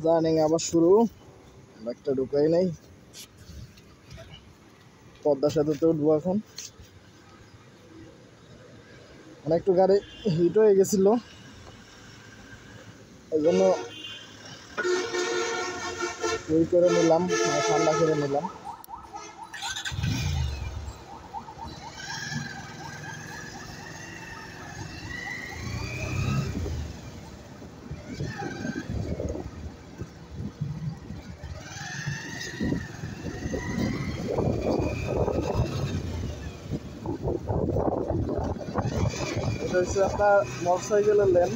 Journey আবার শুরু। একটা ঢুকাই নাই, পদ্মা সেতুতে উঠবো এখন। একটু গাড়ি হিট হয়ে গেছিল, এই জন্য করে নিলাম, ঠান্ডা করে নিলাম। এটা হচ্ছে আপনার মোটরসাইকেলের লেন।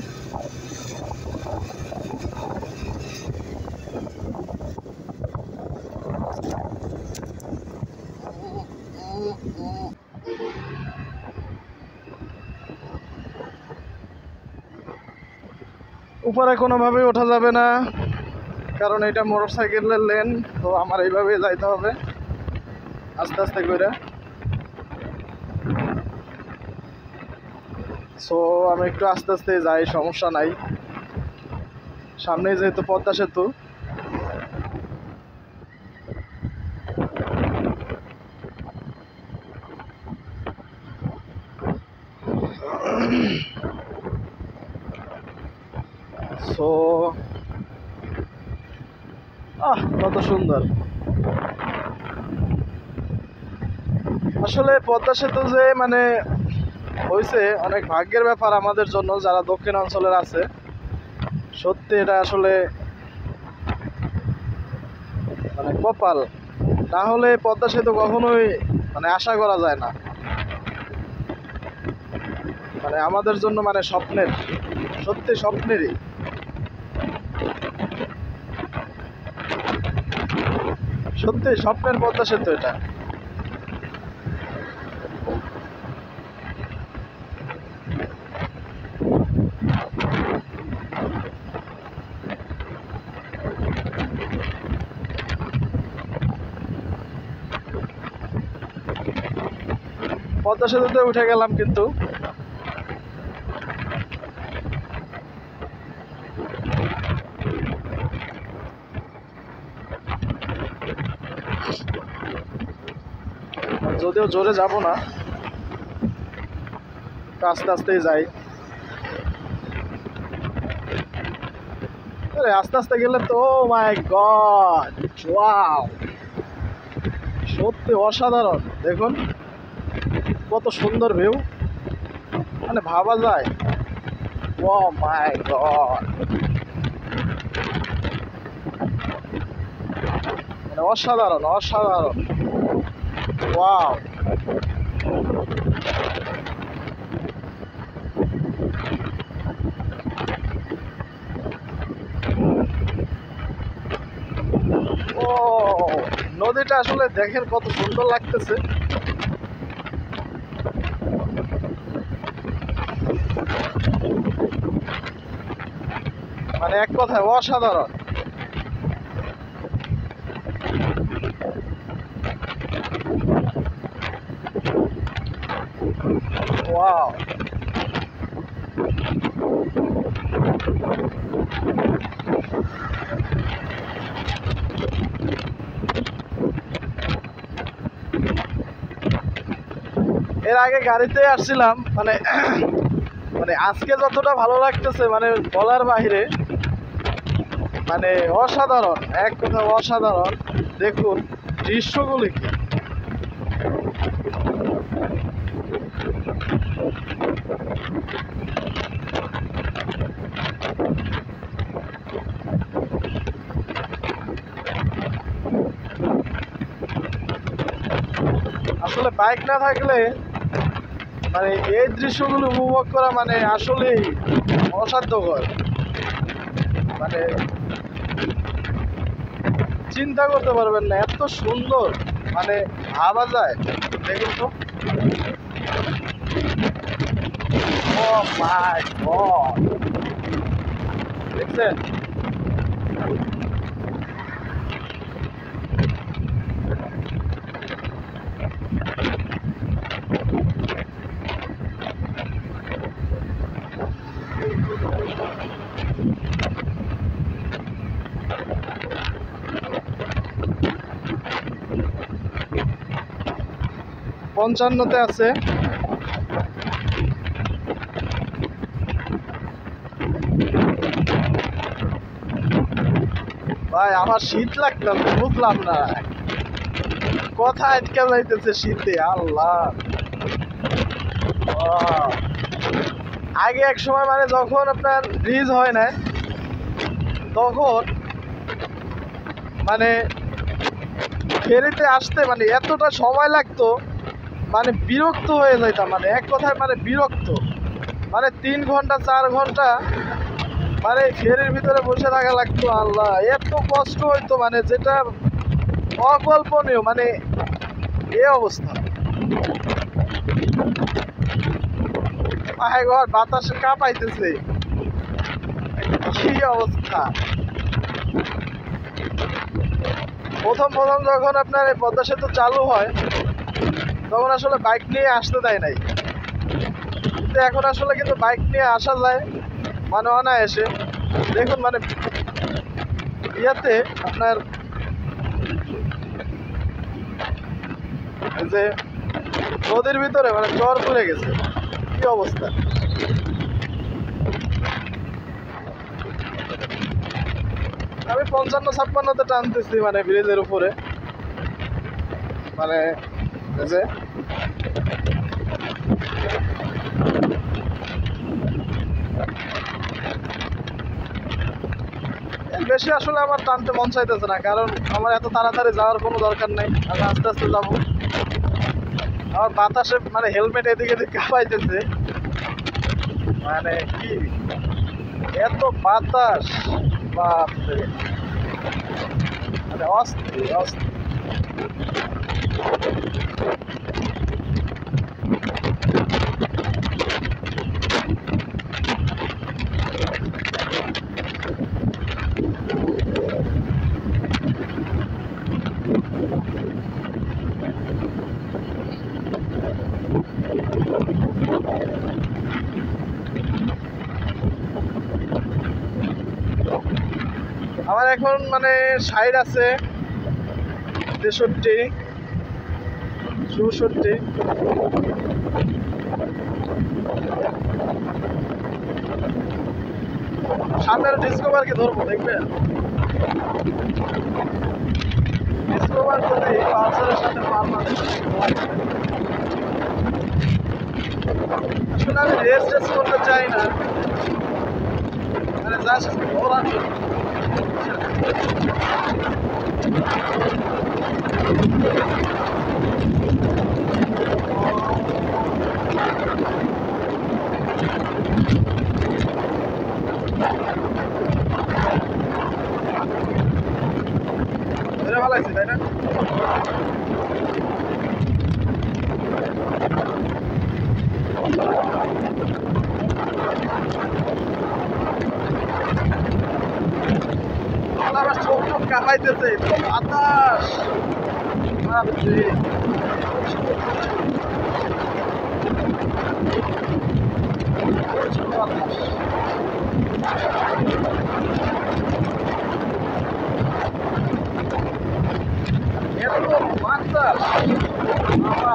উপরে কোনোভাবেই ওঠা যাবে না, কারণ এটা মোটরসাইকেলের লেন। তো আমার এইভাবে যাইতে হবে আস্তে আস্তে করে। সো আমি একটু আস্তে আস্তে যাই, সমস্যা নাই। সামনে যেহেতু পদ্মা সেতু, সো কত সুন্দর। আসলে পদ্মা সেতু যে মানে হয়েছে, অনেক ভাগ্যের ব্যাপার আমাদের জন্য যারা দক্ষিণ অঞ্চলের আছে। সত্যি এটা আসলে মানে কপাল, না হলে পদ্মা সেতু কখনোই মানে আশা করা যায় না। মানে আমাদের জন্য মানে স্বপ্নের, সত্যি স্বপ্নেরই। সত্যি স্বপ্নের পদ্মা সেতু এটা। পদ্মা সেতুতে উঠে গেলাম, কিন্তু যদিও জোরে যাব না, আস্তে আস্তেই যাই। আরে আস্তে আস্তে গেলে তো মাই গড, ওয়াও, সত্যি অসাধারণ। দেখুন কত সুন্দর ভিউ, মানে ভাবা যায়। ও মাই গড, মানে অসাধারণ অসাধারণ, ওয়াও। ও নদীটা আসলে দেখেন কত সুন্দর লাগতেছে। মানে এক কথায় অসাধারণ। ওয়াও, এর আগে গাড়িতে আসছিলাম, মানে মানে আজকে যতটা ভালো লাগতেছে মানে বলার বাহিরে, মানে অসাধারণ, এক কথা অসাধারণ। দেখুন দৃশ্যগুলি কি। আসলে বাইক না থাকলে মানে এই দৃশ্যগুলো উপভোগ করা মানে আসলেই অসাধ্যকর। মানে চিন্তা করতে পারবেন না, এত সুন্দর, মানে ভাবা যায়। দেখুন তো, ও মাই গড, দেখছেন? 55-তে আছে। ভাই আমার শীত লাগতেছে, বুঝলাম না কথা আটকে যাইতেছে শীতে। আল্লাহ, আগে এক সময় মানে যখন আপনার ব্রিজ হয় না তখন মানে ফেরিতে আসতে মানে এতটা সময় লাগতো, মানে বিরক্ত হয়ে যাইতাম, মানে এক কথায় মানে বিরক্ত, মানে 3 ঘন্টা 4 ঘন্টা মানে ফেরির ভিতরে বসে থাকা লাগতো। আল্লাহ, এত কষ্ট হইতো মানে যেটা অকল্পনীয়, মানে এ অবস্থা। ঘর বাতাসে কাঁপাইতেছে, কি অবস্থা। প্রথম যখন আপনার এই পদ্মা সেতু চালু হয় তখন আসলে বাইক নিয়ে আসতে দেয় নাই, কিন্তু এখন আসলে কিন্তু বাইক নিয়ে আসা যায় মানে অনায়াসে। দেখুন মানে ইয়াতে আপনার যে নদীর ভিতরে মানে চর পড়ে গেছে, কি অবস্থা। আমি 55-56-তে টানতেছি মানে ব্রিজের উপরে, মানে যে বেশি আসলে আমার টানতে মন চাইতেছে না, কারণ আমার এত তাড়াতাড়ি যাওয়ার কোনো দরকার নেই, আমি আস্তে আস্তে যাবো। আমার বাতাসে মানে হেলমেট এদিকে এদিকে কাঁপাইতেছে, মানে কি এত বাতাস, বাপরে, মানে অস্থির অস্থির। আমার এখন মানে সাইড আছে 63 64। সামনের ডিসকভার কি ধরবো, দেখবেন ডিসকভার যদি পালসারের সাথে আসলে আমি রেস করতে চাই না, মানে জাস্ট ঘোরার জন্য। ভালো আছে তাই না? আমার চোখ চোখ কাঁপাইতেছে, বাতাস, বাপরে। এত বাতাস, বাবা।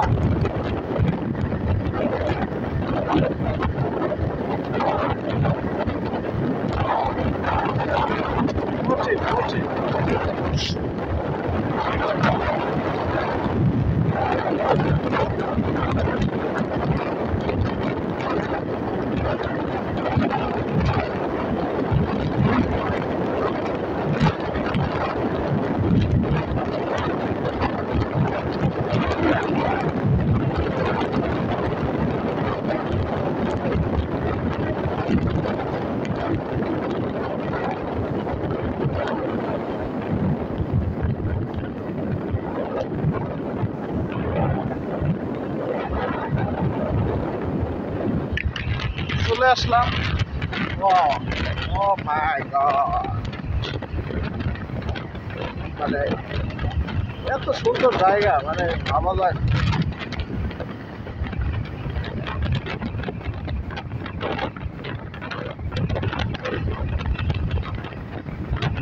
চলে আসলাম। ও মাই গড, মানে এত সুন্দর জায়গা, মানে ভাবা যায়।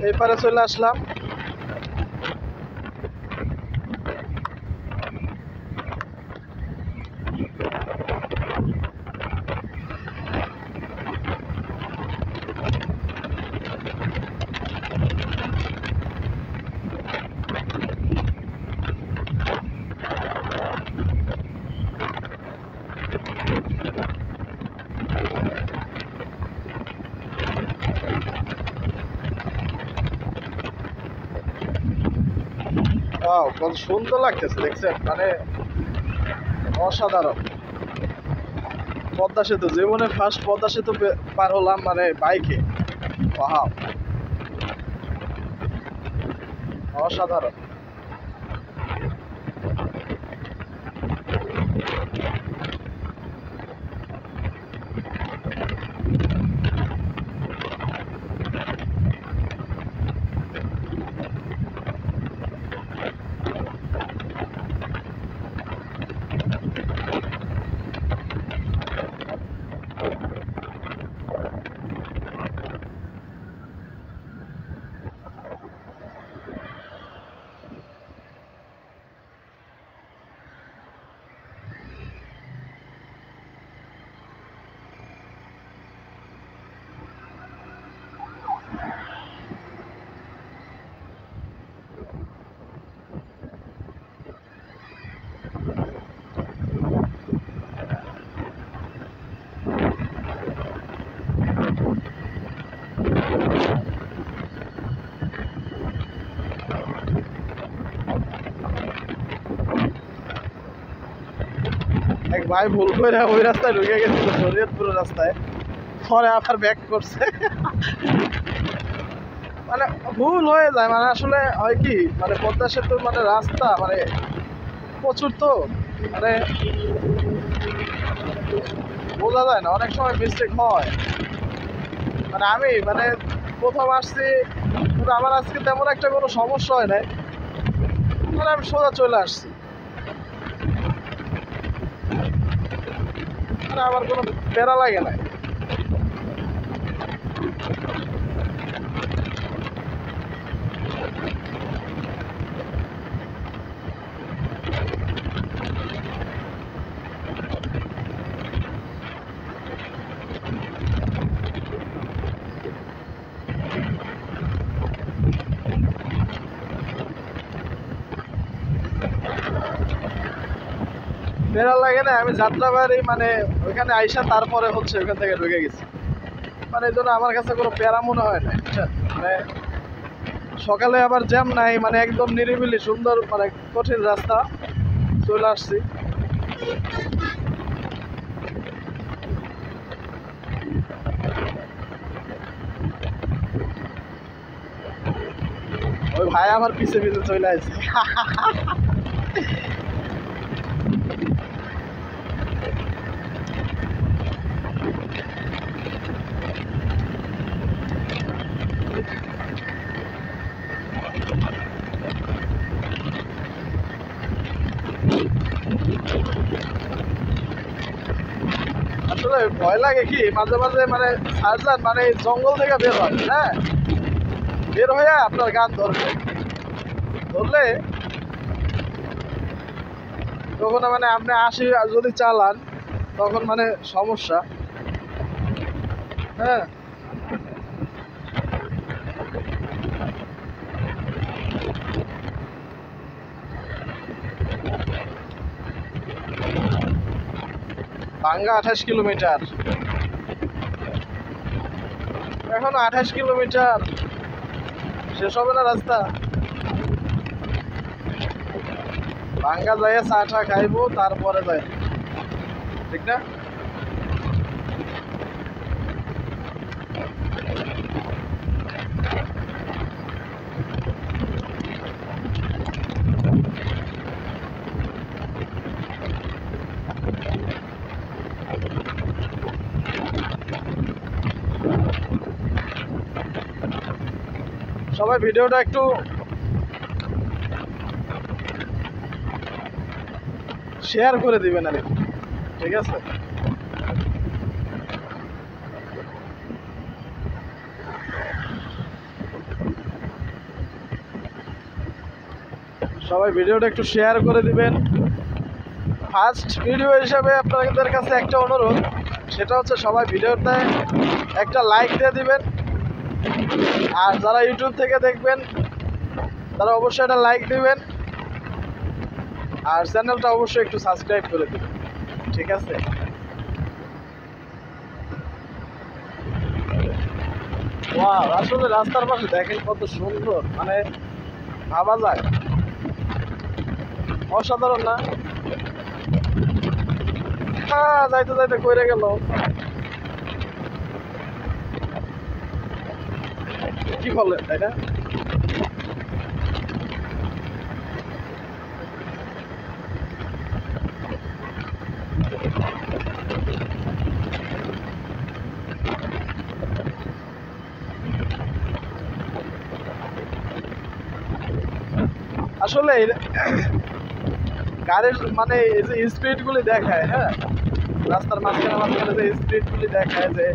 এই পারে চলে আসলাম। ওয়াও, কত সুন্দর লাগতেছে দেখছেন, মানে অসাধারণ। পদ্মা সেতু, জীবনে ফার্স্ট পদ্মা সেতু পার হলাম মানে বাইকে। ওয়াও, অসাধারণ। এক ভাই ভুল করে ওই রাস্তায় ঢুকে গেছিল, শরীয়তপুর রাস্তায়, পরে আবার ব্যাক করছে। মানে ভুল হয়ে যায়, মানে আসলে হয় কি, মানে পদ্মা সেতুর মানে রাস্তা মানে প্রচুর, তো মানে বোঝা যায় না, অনেক সময় মিস্টেক হয়। মানে আমি মানে প্রথম আসছি, কিন্তু আমার আজকে তেমন একটা কোনো সমস্যা হয় নাই, মানে আমি সোজা চলে আসছি, মানে আমার কোনো প্যারা লাগে না। প্যারা লাগে না, আমি যাত্রাবাড়ি মানে ওইখানে আইসা তারপরে হচ্ছে ওইখান থেকে ঢুকে গেছি, মানে এই জন্য আমার কাছে কোনো প্যারা মনে হয় না, বুঝছেন? মানে সকালে আবার জ্যাম নাই, মানে একদম নিরিবিলি সুন্দর, মানে কঠিন রাস্তা চলে আসছি। ওই ভাই আমার পিছে পিছে চলে আসছে। আসলে ভয় লাগে কি, মাঝে মাঝে মানে সার্জান মানে জঙ্গল থেকে বের হয়, হ্যাঁ, বের হয়ে আপনার গান ধরবে, ধরলে তখন মানে আপনি আশি যদি চালান তখন মানে সমস্যা, হ্যাঁ। ভাঙ্গা 28 কিলোমিটার, এখন 28 কিলোমিটার শেষ হবে না রাস্তা। ভাঙ্গা যায় চা টা খাইবো তারপরে যাই, ঠিক না? সবাই ভিডিওটা একটু শেয়ার করে দিবেন আর কি, ঠিক আছে? সবাই ভিডিওটা একটু শেয়ার করে দিবেন। ফার্স্ট ভিডিও হিসাবে আপনাদের কাছে একটা অনুরোধ, সেটা হচ্ছে সবাই ভিডিওতে একটা লাইক দিয়ে দিবেন, আর যারা ইউটিউব থেকে দেখবেন তারা অবশ্যই একটা লাইক দিবেন, আর চ্যানেলটা অবশ্যই একটু সাবস্ক্রাইব করে দিবেন, ঠিক আছে? ওয়াও, আসলে রাস্তার পাশে দেখেন কত সুন্দর, মানে ভাবা যায়। অসাধারণ না? হ্যাঁ, যাইতে যাইতে কইরে গেল। কি বলেন, তাই না? আসলে গাড়ির মানে এই যে স্পিডগুলি দেখায়, হ্যাঁ, রাস্তার মাঝখানে মাঝখানে যে স্পিডগুলি দেখায় যে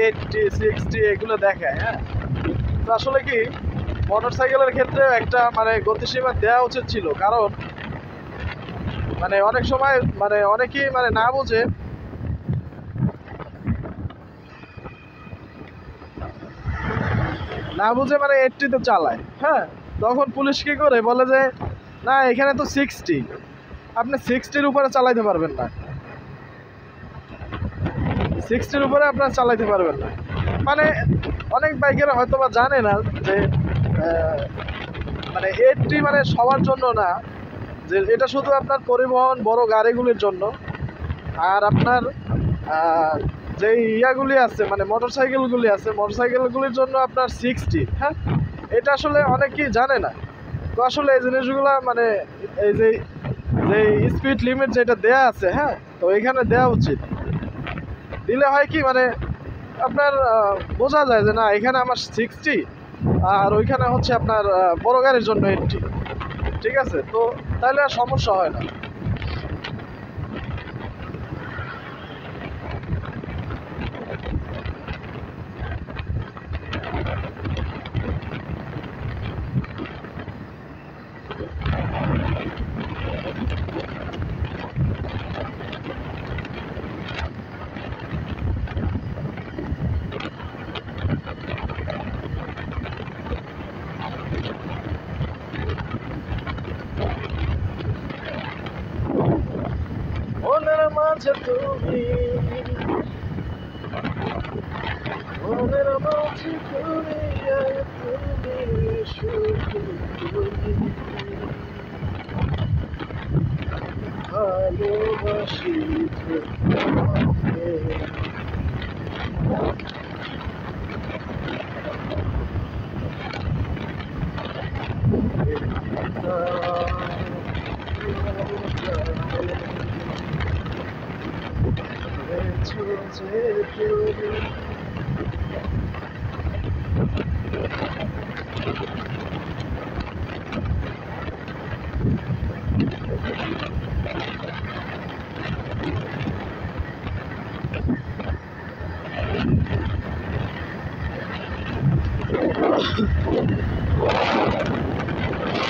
80 60 এগুলো দেখায়, হ্যাঁ। তো আসলে কি মোটর সাইকেলের ক্ষেত্রে একটা মানে গতিসীমা দেওয়া উচিত ছিল, কারণ মানে অনেক সময় মানে অনেকেই মানে না বুঝে মানে 80-তে চালায়, হ্যাঁ। তখন পুলিশ কি করে বলে যে না, এখানে তো 60, আপনি 60-র উপরে চালাইতে পারবেন না, 60-র উপরে আপনার চালাইতে পারবেন না। মানে অনেক বাইকের হয়তো বা জানে না যে মানে 80 মানে সবার জন্য না, যে এটা শুধু আপনার পরিবহন বড় গাড়িগুলির জন্য। আর আপনার যে ইয়াগুলি আছে মানে মোটর সাইকেলগুলির জন্য আপনার 60, হ্যাঁ। এটা আসলে অনেকেই জানে না। তো আসলে এই জিনিসগুলো মানে এই যে যে স্পিড লিমিট যেটা দেয়া আছে, হ্যাঁ, তো এখানে দেওয়া উচিত। দিলে হয় কি মানে আপনার বোঝা যায় যে না, এখানে আমার 60 আর ওইখানে হচ্ছে আপনার বড় গাড়ির জন্য 80, ঠিক আছে? তো তাহলে আর সমস্যা হয় না। মনের মাঝে তুমি, মনের মাঝে তুমি, তুমি শুধু তুমি, ভালোবাসি তোমাকে।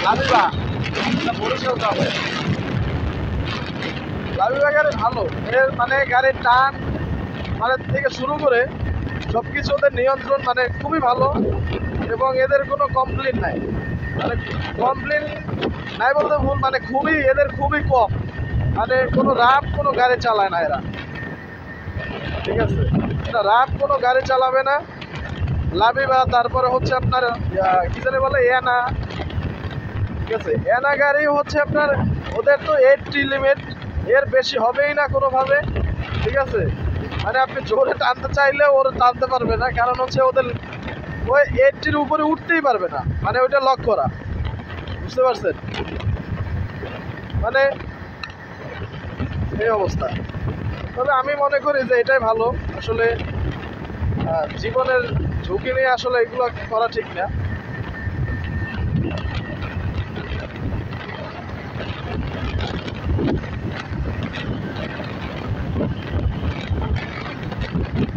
লাবিবা, বরিশাল যাবে। লাবিবা গাড়ি ভালো, এর মানে গাড়ির টান মানে থেকে শুরু করে সব কিছু ওদের নিয়ন্ত্রণ মানে খুবই ভালো, এবং এদের কোনো কমপ্লেন নাই। মানে কমপ্লেন নাই বলতে ভুল, মানে খুবই এদের খুবই কম, মানে কোনো রাফ কোনো গাড়ি চালায় না এরা, ঠিক আছে? এটা রাফ কোনো গাড়ি চালাবে না লাবিবা। তারপরে হচ্ছে আপনার কি জানি বলে এনা, ঠিক আছে? এনা গাড়ি হচ্ছে আপনার ওদের তো 80 লিমিট, এর বেশি হবেই না কোনোভাবে, ঠিক আছে? মানে আপনি জোরে টানতে চাইলে ওরা টানতে পারবে না, কারণ হচ্ছে ওদের ওই 80-র উপরে উঠতেই পারবে না, মানে ওইটা লক করা, বুঝতে পারছেন? মানে এই অবস্থা। তবে আমি মনে করি যে এটাই ভালো। আসলে জীবনের ঝুঁকি নিয়ে আসলে এগুলো করা ঠিক না।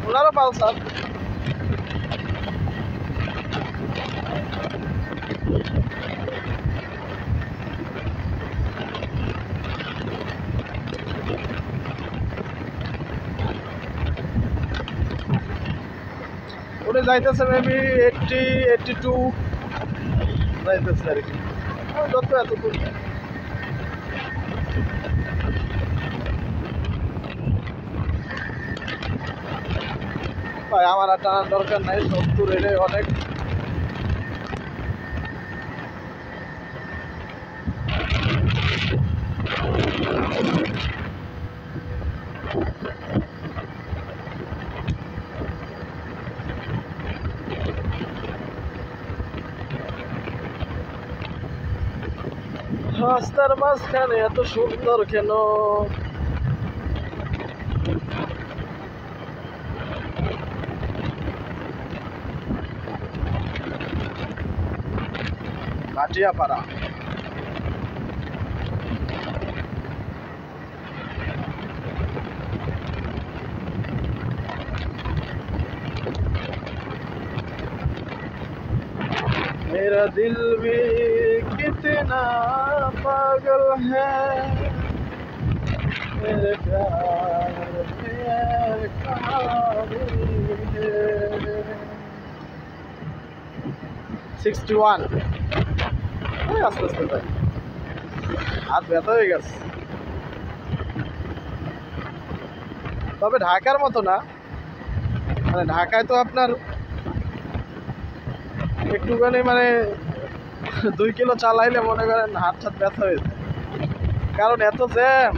ওনারও পালসার, উনি যাইতেছে মেবি 80-82 যাইতেছে আর কি, যত এতটুকু। ভাই আমার আর টানার দরকার নাই, 70 এলে অনেক। রাস্তার মাঝখানে এত সুন্দর কেন? ভাটিয়াপাড়া। मेरा दिल भी कितना पागल है, मेरे प्यार में कहानी है। 61 আস্তে আস্তে তাই হাত ব্যথা হয়ে গেছে। তবে ঢাকার মতো না, মানে ঢাকায় তো আপনার একটুখানি মানে 2 কিলো চালাইলে মনে করেন হাত টাত ব্যথা হয়ে যায়, কারণ এত জ্যাম।